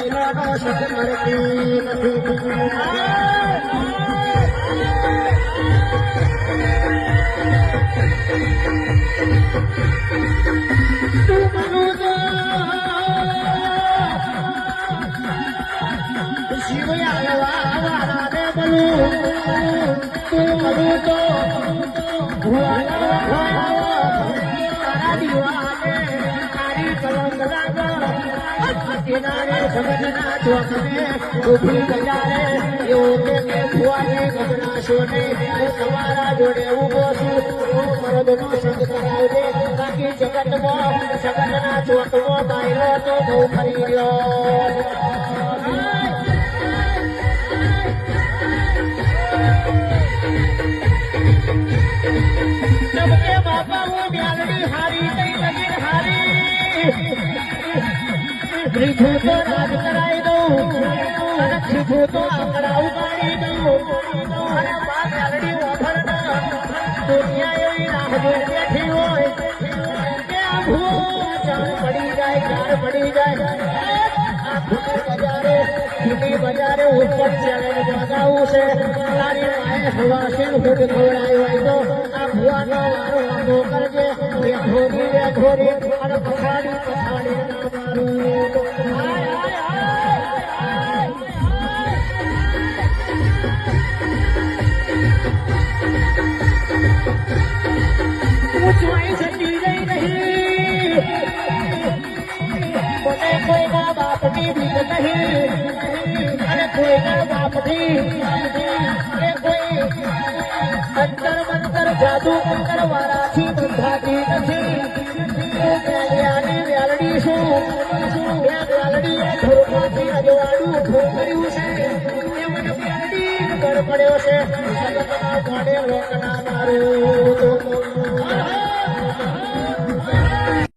બાયલાનો શબ્દ મળતી નથી તમારા જોડે ઉભો છું મરદનો સંગ કરાવજે બાકી જગતમાં જગતના ચોકમાં બાયલો તો બહુ ફરી ગયો બાપા હું બ્યાલડી હારી કઈ લગી હારી ત્રીજું તો રાજ કરાઈ દઉં અને ત્રીજું તો આંકડા ઉગાડી દઉં અને બા બ્યાલડી ઓફર દુનિયા એવી રાહ જોઈ બેઠી હોય કે આ ભૂ જાણ પડી જાય બજારે ઉપર ચેલેન્જ લગાવું છે તારી માએ હવાશે ફૂટ ખવડાવી હોય તો આ ભુવાનો વારો લાંબો કરજે એ ઘોરી અને પછાડી કોઈના બાપની ભીખ નહીં અને કોઈના બાપની કોઈ અંતર મંતર જાદુ મંતર વાળાથી બંધાતી નથી વ્યાલડી શું વ્યાલડીએ ઘરમાંથી અજવાળું ઉભું કર્યું છે એ મને વ્યાલડી ગળ પડ્યો છે લોકના મારું